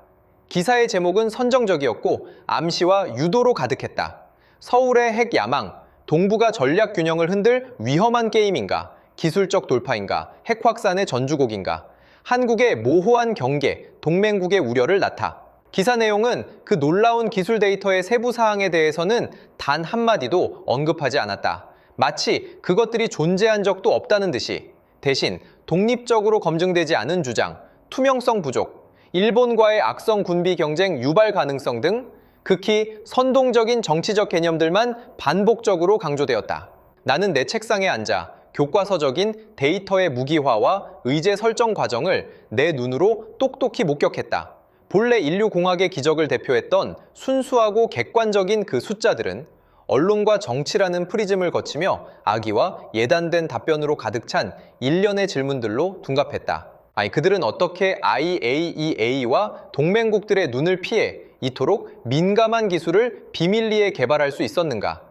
Speaker 1: 기사의 제목은 선정적이었고 암시와 유도로 가득했다. 서울의 핵 야망, 동북아 전략 균형을 흔들 위험한 게임인가, 기술적 돌파인가, 핵 확산의 전주곡인가, 한국의 모호한 경계, 동맹국의 우려를 나타. 기사 내용은 그 놀라운 기술 데이터의 세부 사항에 대해서는 단 한마디도 언급하지 않았다. 마치 그것들이 존재한 적도 없다는 듯이. 대신 독립적으로 검증되지 않은 주장, 투명성 부족, 일본과의 악성 군비 경쟁 유발 가능성 등 극히 선동적인 정치적 개념들만 반복적으로 강조되었다. 나는 내 책상에 앉아 교과서적인 데이터의 무기화와 의제 설정 과정을 내 눈으로 똑똑히 목격했다. 본래 인류공학의 기적을 대표했던 순수하고 객관적인 그 숫자들은 언론과 정치라는 프리즘을 거치며 악의와 예단된 답변으로 가득 찬 일련의 질문들로 둔갑했다. 그들은 어떻게 IAEA와 동맹국들의 눈을 피해 이토록 민감한 기술을 비밀리에 개발할 수 있었는가?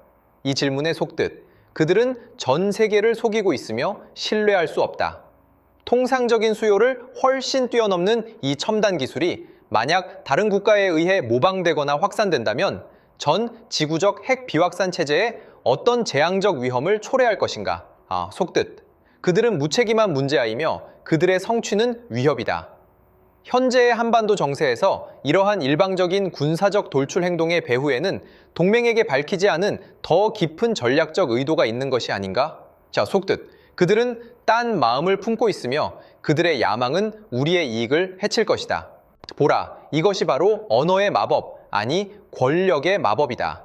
Speaker 1: 이 질문에 속듯 그들은 전 세계를 속이고 있으며 신뢰할 수 없다. 통상적인 수요를 훨씬 뛰어넘는 이 첨단 기술이 만약 다른 국가에 의해 모방되거나 확산된다면 전 지구적 핵 비확산 체제에 어떤 재앙적 위험을 초래할 것인가? 속뜻. 그들은 무책임한 문제아이며 그들의 성취는 위협이다. 현재의 한반도 정세에서 이러한 일방적인 군사적 돌출 행동의 배후에는 동맹에게 밝히지 않은 더 깊은 전략적 의도가 있는 것이 아닌가? 속뜻. 그들은 딴 마음을 품고 있으며 그들의 야망은 우리의 이익을 해칠 것이다. 보라, 이것이 바로 언어의 마법, 아니 권력의 마법이다.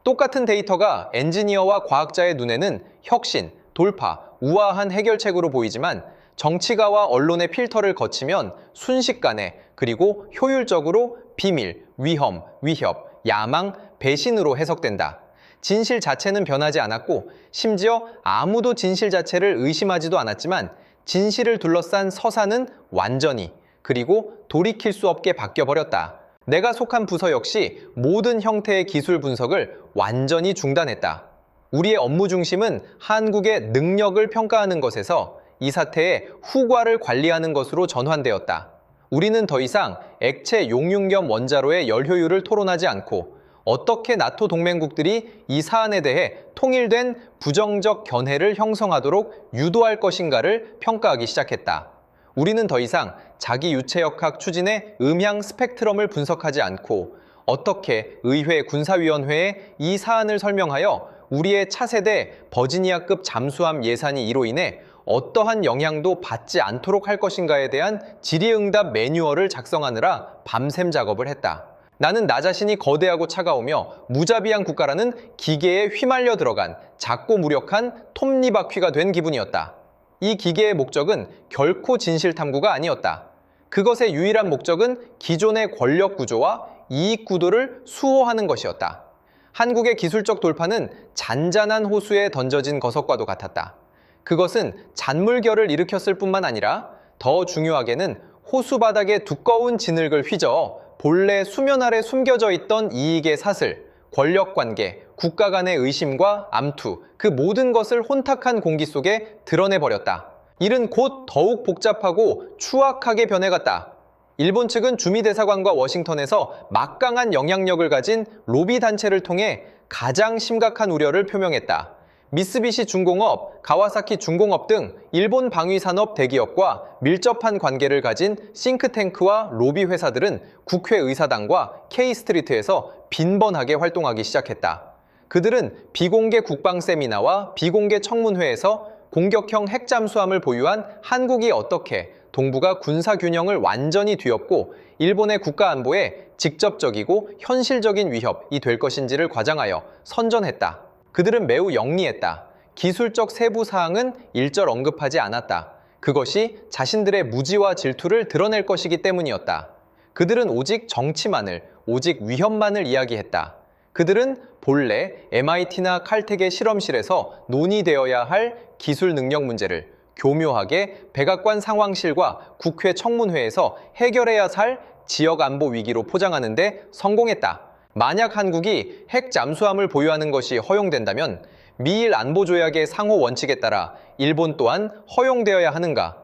Speaker 1: 똑같은 데이터가 엔지니어와 과학자의 눈에는 혁신, 돌파, 우아한 해결책으로 보이지만 정치가와 언론의 필터를 거치면 순식간에 그리고 효율적으로 비밀, 위험, 위협, 야망, 배신으로 해석된다. 진실 자체는 변하지 않았고 심지어 아무도 진실 자체를 의심하지도 않았지만 진실을 둘러싼 서사는 완전히 그리고 돌이킬 수 없게 바뀌어버렸다. 내가 속한 부서 역시 모든 형태의 기술 분석을 완전히 중단했다. 우리의 업무 중심은 한국의 능력을 평가하는 것에서 이 사태의 후과를 관리하는 것으로 전환되었다. 우리는 더 이상 액체 용융염 원자로의 열효율을 토론하지 않고 어떻게 나토 동맹국들이 이 사안에 대해 통일된 부정적 견해를 형성하도록 유도할 것인가를 평가하기 시작했다. 우리는 더 이상 자기 유체역학 추진의 음향 스펙트럼을 분석하지 않고 어떻게 의회 군사위원회에 이 사안을 설명하여 우리의 차세대 버지니아급 잠수함 예산이 이로 인해 어떠한 영향도 받지 않도록 할 것인가에 대한 질의응답 매뉴얼을 작성하느라 밤샘 작업을 했다. 나는 나 자신이 거대하고 차가우며 무자비한 국가라는 기계에 휘말려 들어간 작고 무력한 톱니바퀴가 된 기분이었다. 이 기계의 목적은 결코 진실 탐구가 아니었다. 그것의 유일한 목적은 기존의 권력 구조와 이익 구도를 수호하는 것이었다. 한국의 기술적 돌파는 잔잔한 호수에 던져진 거석과도 같았다. 그것은 잔물결을 일으켰을 뿐만 아니라 더 중요하게는 호수 바닥에 두꺼운 진흙을 휘저어 본래 수면 아래 숨겨져 있던 이익의 사슬, 권력관계, 국가 간의 의심과 암투, 그 모든 것을 혼탁한 공기 속에 드러내버렸다. 일은 곧 더욱 복잡하고 추악하게 변해갔다. 일본 측은 주미대사관과 워싱턴에서 막강한 영향력을 가진 로비 단체를 통해 가장 심각한 우려를 표명했다. 미쓰비시 중공업, 가와사키 중공업 등 일본 방위산업 대기업과 밀접한 관계를 가진 싱크탱크와 로비 회사들은 국회의사당과 K스트리트에서 빈번하게 활동하기 시작했다. 그들은 비공개 국방 세미나와 비공개 청문회에서 공격형 핵잠수함을 보유한 한국이 어떻게 동북아 군사균형을 완전히 뒤엎고 일본의 국가안보에 직접적이고 현실적인 위협이 될 것인지를 과장하여 선전했다. 그들은 매우 영리했다. 기술적 세부 사항은 일절 언급하지 않았다. 그것이 자신들의 무지와 질투를 드러낼 것이기 때문이었다. 그들은 오직 정치만을, 오직 위협만을 이야기했다. 그들은 본래 MIT나 칼텍의 실험실에서 논의되어야 할 기술 능력 문제를 교묘하게 백악관 상황실과 국회 청문회에서 해결해야 할 지역 안보 위기로 포장하는 데 성공했다. 만약 한국이 핵 잠수함을 보유하는 것이 허용된다면 미일 안보조약의 상호 원칙에 따라 일본 또한 허용되어야 하는가?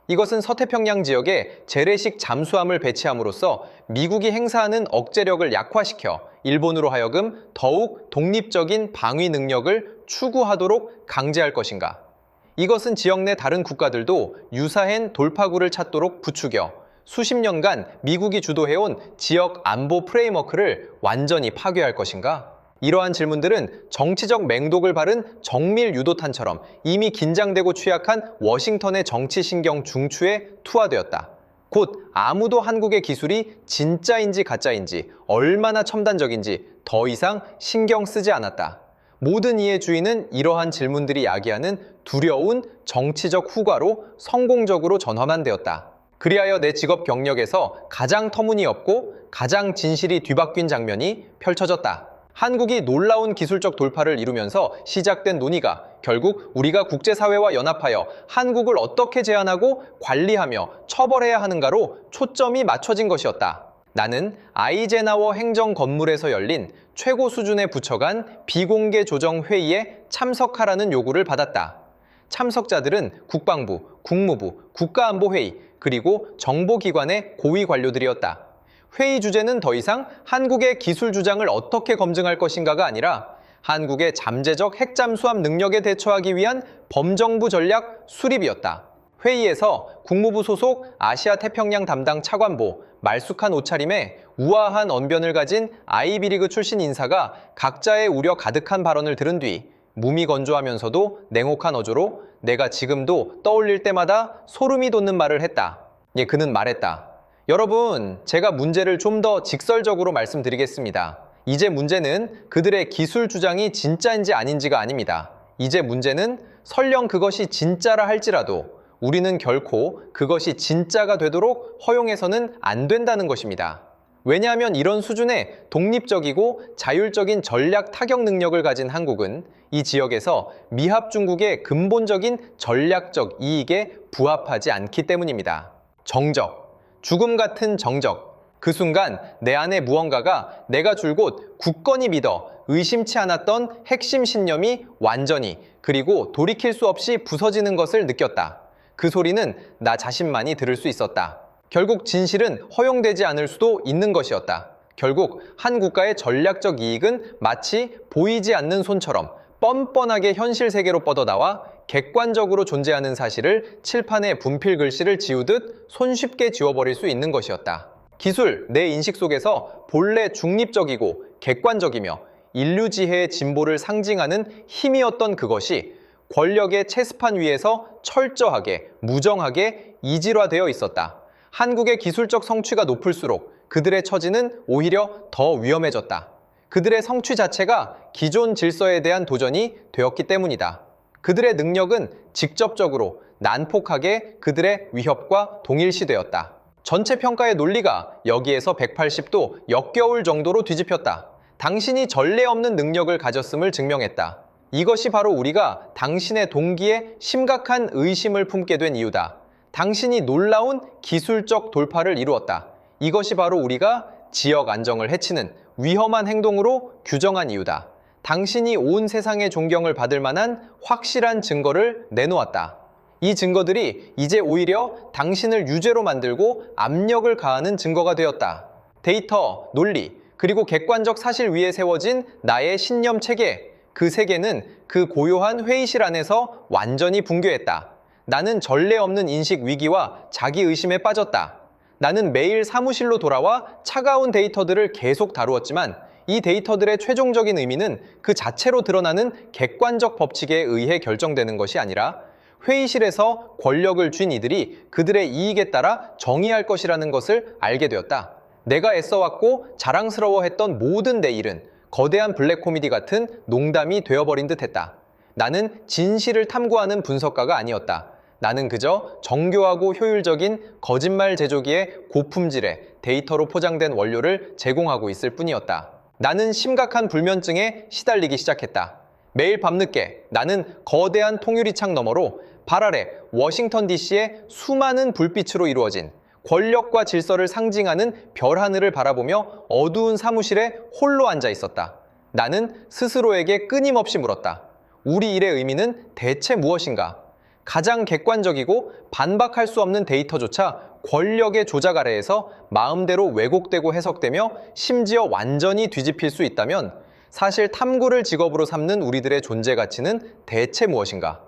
Speaker 1: 이것은 서태평양 지역에 재래식 잠수함을 배치함으로써 미국이 행사하는 억제력을 약화시켜 일본으로 하여금 더욱 독립적인 방위 능력을 추구하도록 강제할 것인가? 이것은 지역 내 다른 국가들도 유사한 돌파구를 찾도록 부추겨 수십 년간 미국이 주도해온 지역 안보 프레임워크를 완전히 파괴할 것인가? 이러한 질문들은 정치적 맹독을 바른 정밀 유도탄처럼 이미 긴장되고 취약한 워싱턴의 정치신경 중추에 투하되었다. 곧 아무도 한국의 기술이 진짜인지 가짜인지 얼마나 첨단적인지 더 이상 신경 쓰지 않았다. 모든 이의 주인은 이러한 질문들이 야기하는 두려운 정치적 후과로 성공적으로 전환만 되었다. 그리하여 내 직업 경력에서 가장 터무니없고 가장 진실이 뒤바뀐 장면이 펼쳐졌다. 한국이 놀라운 기술적 돌파를 이루면서 시작된 논의가 결국 우리가 국제사회와 연합하여 한국을 어떻게 제한하고 관리하며 처벌해야 하는가로 초점이 맞춰진 것이었다. 나는 아이젠하워 행정 건물에서 열린 최고 수준의 부처간 비공개 조정 회의에 참석하라는 요구를 받았다. 참석자들은 국방부, 국무부, 국가안보회의, 그리고 정보기관의 고위 관료들이었다. 회의 주제는 더 이상 한국의 기술 주장을 어떻게 검증할 것인가가 아니라 한국의 잠재적 핵잠수함 능력에 대처하기 위한 범정부 전략 수립이었다. 회의에서 국무부 소속 아시아 태평양 담당 차관보, 말쑥한 옷차림에 우아한 언변을 가진 아이비리그 출신 인사가 각자의 우려 가득한 발언을 들은 뒤 무미건조하면서도 냉혹한 어조로 내가 지금도 떠올릴 때마다 소름이 돋는 말을 했다. 그는 말했다. 여러분, 제가 문제를 좀 더 직설적으로 말씀드리겠습니다. 이제 문제는 그들의 기술 주장이 진짜인지 아닌지가 아닙니다. 이제 문제는 설령 그것이 진짜라 할지라도 우리는 결코 그것이 진짜가 되도록 허용해서는 안 된다는 것입니다. 왜냐하면 이런 수준의 독립적이고 자율적인 전략 타격 능력을 가진 한국은 이 지역에서 미합 중국의 근본적인 전략적 이익에 부합하지 않기 때문입니다. 정적, 죽음 같은 정적. 그 순간 내 안에 무언가가 내가 줄곧 굳건히 믿어 의심치 않았던 핵심 신념이 완전히 그리고 돌이킬 수 없이 부서지는 것을 느꼈다. 그 소리는 나 자신만이 들을 수 있었다. 결국 진실은 허용되지 않을 수도 있는 것이었다. 결국 한 국가의 전략적 이익은 마치 보이지 않는 손처럼 뻔뻔하게 현실 세계로 뻗어나와 객관적으로 존재하는 사실을 칠판에 분필 글씨를 지우듯 손쉽게 지워버릴 수 있는 것이었다. 기술, 내 인식 속에서 본래 중립적이고 객관적이며 인류지혜의 진보를 상징하는 힘이었던 그것이 권력의 체스판 위에서 철저하게, 무정하게 이질화되어 있었다. 한국의 기술적 성취가 높을수록 그들의 처지는 오히려 더 위험해졌다. 그들의 성취 자체가 기존 질서에 대한 도전이 되었기 때문이다. 그들의 능력은 직접적으로 난폭하게 그들의 위협과 동일시되었다. 전체 평가의 논리가 여기에서 180도 역겨울 정도로 뒤집혔다. 당신이 전례 없는 능력을 가졌음을 증명했다. 이것이 바로 우리가 당신의 동기에 심각한 의심을 품게 된 이유다. 당신이 놀라운 기술적 돌파를 이루었다. 이것이 바로 우리가 지역 안정을 해치는 위험한 행동으로 규정한 이유다. 당신이 온 세상의 존경을 받을 만한 확실한 증거를 내놓았다. 이 증거들이 이제 오히려 당신을 유죄로 만들고 압력을 가하는 증거가 되었다. 데이터, 논리, 그리고 객관적 사실 위에 세워진 나의 신념 체계, 그 세계는 그 고요한 회의실 안에서 완전히 붕괴했다. 나는 전례 없는 인식 위기와 자기의심에 빠졌다. 나는 매일 사무실로 돌아와 차가운 데이터들을 계속 다루었지만 이 데이터들의 최종적인 의미는 그 자체로 드러나는 객관적 법칙에 의해 결정되는 것이 아니라 회의실에서 권력을 쥔 이들이 그들의 이익에 따라 정의할 것이라는 것을 알게 되었다. 내가 애써왔고 자랑스러워했던 모든 내 일은 거대한 블랙 코미디 같은 농담이 되어버린 듯 했다. 나는 진실을 탐구하는 분석가가 아니었다. 나는 그저 정교하고 효율적인 거짓말 제조기의 고품질의 데이터로 포장된 원료를 제공하고 있을 뿐이었다. 나는 심각한 불면증에 시달리기 시작했다. 매일 밤늦게 나는 거대한 통유리창 너머로 발 아래 워싱턴 DC의 수많은 불빛으로 이루어진 권력과 질서를 상징하는 별 하늘을 바라보며 어두운 사무실에 홀로 앉아 있었다. 나는 스스로에게 끊임없이 물었다. 우리 일의 의미는 대체 무엇인가? 가장 객관적이고 반박할 수 없는 데이터조차 권력의 조작 아래에서 마음대로 왜곡되고 해석되며 심지어 완전히 뒤집힐 수 있다면 사실 탐구를 직업으로 삼는 우리들의 존재 가치는 대체 무엇인가?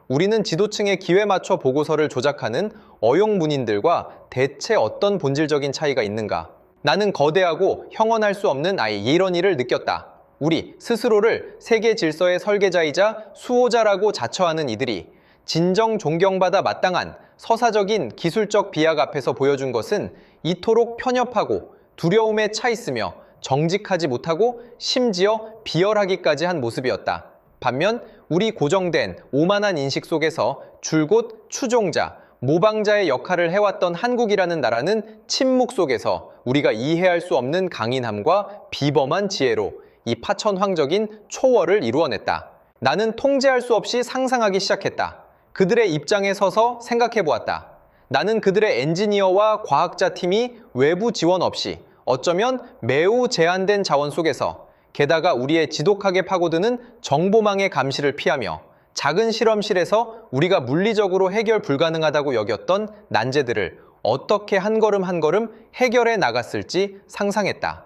Speaker 1: 우리는 지도층의 기회 맞춰 보고서를 조작하는 어용문인들과 대체 어떤 본질적인 차이가 있는가? 나는 거대하고 형언할 수 없는 이런 일을 느꼈다. 우리 스스로를 세계 질서의 설계자이자 수호자라고 자처하는 이들이 진정 존경받아 마땅한 서사적인 기술적 비약 앞에서 보여준 것은 이토록 편협하고 두려움에 차 있으며 정직하지 못하고 심지어 비열하기까지 한 모습이었다. 반면 우리 고정된 오만한 인식 속에서 줄곧 추종자, 모방자의 역할을 해왔던 한국이라는 나라는 침묵 속에서 우리가 이해할 수 없는 강인함과 비범한 지혜로 이 파천황적인 초월을 이루어냈다. 나는 통제할 수 없이 상상하기 시작했다. 그들의 입장에 서서 생각해 보았다. 나는 그들의 엔지니어와 과학자 팀이 외부 지원 없이 어쩌면 매우 제한된 자원 속에서 게다가 우리의 지독하게 파고드는 정보망의 감시를 피하며 작은 실험실에서 우리가 물리적으로 해결 불가능하다고 여겼던 난제들을 어떻게 한 걸음 한 걸음 해결해 나갔을지 상상했다.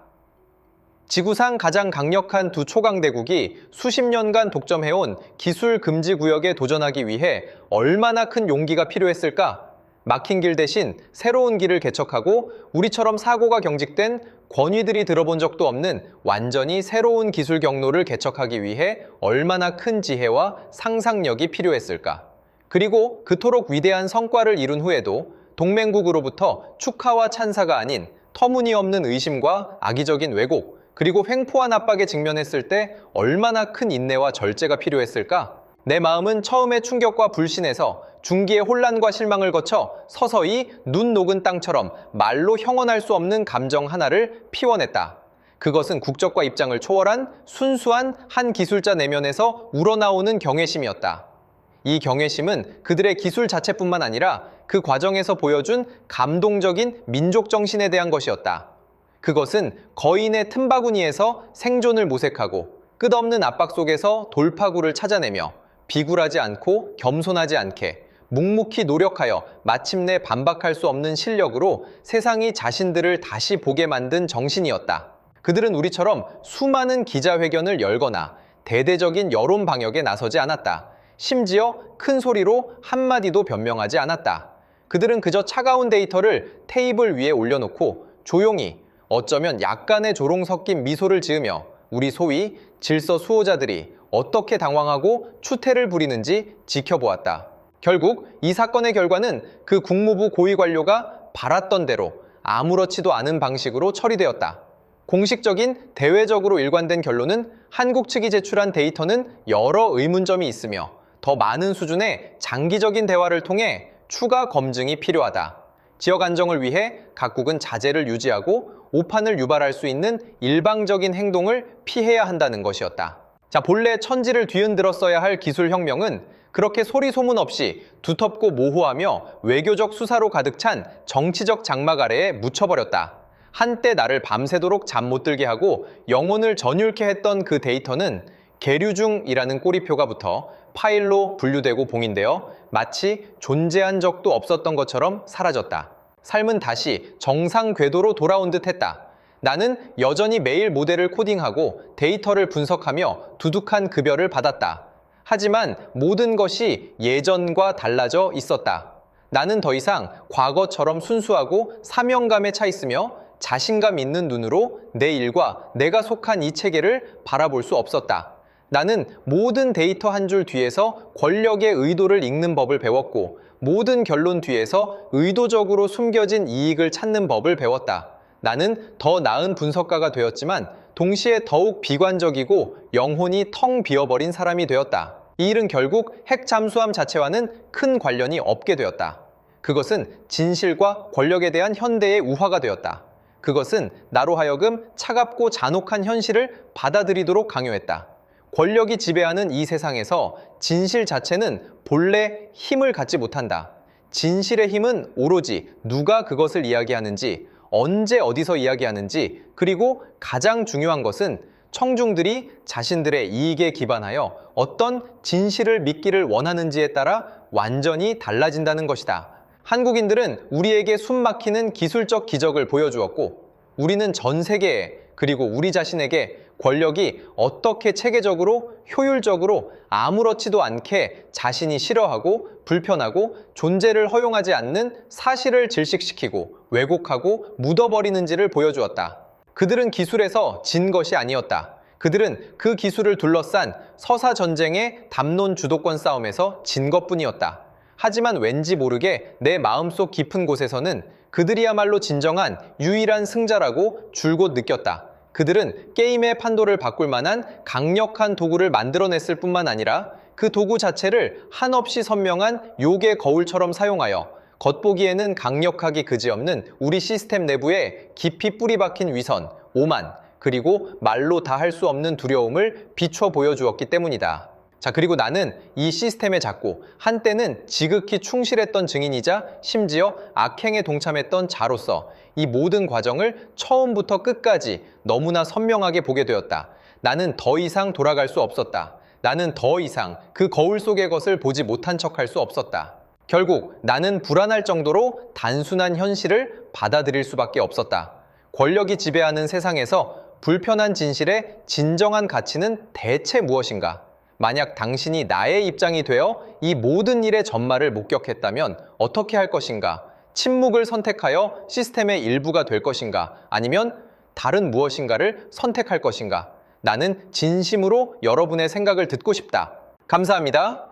Speaker 1: 지구상 가장 강력한 두 초강대국이 수십 년간 독점해온 기술 금지 구역에 도전하기 위해 얼마나 큰 용기가 필요했을까? 막힌 길 대신 새로운 길을 개척하고 우리처럼 사고가 경직된 권위들이 들어본 적도 없는 완전히 새로운 기술 경로를 개척하기 위해 얼마나 큰 지혜와 상상력이 필요했을까. 그리고 그토록 위대한 성과를 이룬 후에도 동맹국으로부터 축하와 찬사가 아닌 터무니없는 의심과 악의적인 왜곡, 그리고 횡포한 압박에 직면했을 때 얼마나 큰 인내와 절제가 필요했을까? 내 마음은 처음의 충격과 불신에서 중기의 혼란과 실망을 거쳐 서서히 눈 녹은 땅처럼 말로 형언할 수 없는 감정 하나를 피워냈다. 그것은 국적과 입장을 초월한 순수한 한 기술자 내면에서 우러나오는 경외심이었다. 이 경외심은 그들의 기술 자체뿐만 아니라 그 과정에서 보여준 감동적인 민족 정신에 대한 것이었다. 그것은 거인의 틈바구니에서 생존을 모색하고 끝없는 압박 속에서 돌파구를 찾아내며 비굴하지 않고 겸손하지 않게 묵묵히 노력하여 마침내 반박할 수 없는 실력으로 세상이 자신들을 다시 보게 만든 정신이었다. 그들은 우리처럼 수많은 기자회견을 열거나 대대적인 여론 방역에 나서지 않았다. 심지어 큰 소리로 한마디도 변명하지 않았다. 그들은 그저 차가운 데이터를 테이블 위에 올려놓고 조용히 어쩌면 약간의 조롱 섞인 미소를 지으며 우리 소위 질서 수호자들이 어떻게 당황하고 추태를 부리는지 지켜보았다. 결국 이 사건의 결과는 그 국무부 고위 관료가 바랐던 대로 아무렇지도 않은 방식으로 처리되었다. 공식적인 대외적으로 일관된 결론은 한국 측이 제출한 데이터는 여러 의문점이 있으며 더 많은 수준의 장기적인 대화를 통해 추가 검증이 필요하다. 지역 안정을 위해 각국은 자제를 유지하고 오판을 유발할 수 있는 일방적인 행동을 피해야 한다는 것이었다. 자, 본래 천지를 뒤흔들었어야 할 기술혁명은 그렇게 소리 소문 없이 두텁고 모호하며 외교적 수사로 가득 찬 정치적 장막 아래에 묻혀버렸다. 한때 나를 밤새도록 잠 못 들게 하고 영혼을 전율케 했던 그 데이터는 계류 중이라는 꼬리표가 붙어 파일로 분류되고 봉인되어 마치 존재한 적도 없었던 것처럼 사라졌다. 삶은 다시 정상 궤도로 돌아온 듯 했다. 나는 여전히 매일 모델을 코딩하고 데이터를 분석하며 두둑한 급여를 받았다. 하지만 모든 것이 예전과 달라져 있었다. 나는 더 이상 과거처럼 순수하고 사명감에 차 있으며 자신감 있는 눈으로 내 일과 내가 속한 이 체계를 바라볼 수 없었다. 나는 모든 데이터 한 줄 뒤에서 권력의 의도를 읽는 법을 배웠고 모든 결론 뒤에서 의도적으로 숨겨진 이익을 찾는 법을 배웠다. 나는 더 나은 분석가가 되었지만 동시에 더욱 비관적이고 영혼이 텅 비어버린 사람이 되었다. 이 일은 결국 핵 잠수함 자체와는 큰 관련이 없게 되었다. 그것은 진실과 권력에 대한 현대의 우화가 되었다. 그것은 나로 하여금 차갑고 잔혹한 현실을 받아들이도록 강요했다. 권력이 지배하는 이 세상에서 진실 자체는 본래 힘을 갖지 못한다. 진실의 힘은 오로지 누가 그것을 이야기하는지, 언제 어디서 이야기하는지, 그리고 가장 중요한 것은 청중들이 자신들의 이익에 기반하여 어떤 진실을 믿기를 원하는지에 따라 완전히 달라진다는 것이다. 한국인들은 우리에게 숨막히는 기술적 기적을 보여주었고 우리는 전 세계에 그리고 우리 자신에게 권력이 어떻게 체계적으로 효율적으로 아무렇지도 않게 자신이 싫어하고 불편하고 존재를 허용하지 않는 사실을 질식시키고 왜곡하고 묻어버리는지를 보여주었다. 그들은 기술에서 진 것이 아니었다. 그들은 그 기술을 둘러싼 서사 전쟁의 담론 주도권 싸움에서 진 것뿐이었다. 하지만 왠지 모르게 내 마음속 깊은 곳에서는 그들이야말로 진정한 유일한 승자라고 줄곧 느꼈다. 그들은 게임의 판도를 바꿀 만한 강력한 도구를 만들어냈을 뿐만 아니라 그 도구 자체를 한없이 선명한 욕의 거울처럼 사용하여 겉보기에는 강력하기 그지없는 우리 시스템 내부에 깊이 뿌리 박힌 위선, 오만, 그리고 말로 다 할 수 없는 두려움을 비춰 보여주었기 때문이다. 자, 그리고 나는 이 시스템에 자꾸 한때는 지극히 충실했던 증인이자 심지어 악행에 동참했던 자로서 이 모든 과정을 처음부터 끝까지 너무나 선명하게 보게 되었다. 나는 더 이상 돌아갈 수 없었다. 나는 더 이상 그 거울 속의 것을 보지 못한 척할 수 없었다. 결국 나는 불안할 정도로 단순한 현실을 받아들일 수밖에 없었다. 권력이 지배하는 세상에서 불편한 진실의 진정한 가치는 대체 무엇인가? 만약 당신이 나의 입장이 되어 이 모든 일의 전말을 목격했다면 어떻게 할 것인가? 침묵을 선택하여 시스템의 일부가 될 것인가? 아니면 다른 무엇인가를 선택할 것인가? 나는 진심으로 여러분의 생각을 듣고 싶다. 감사합니다.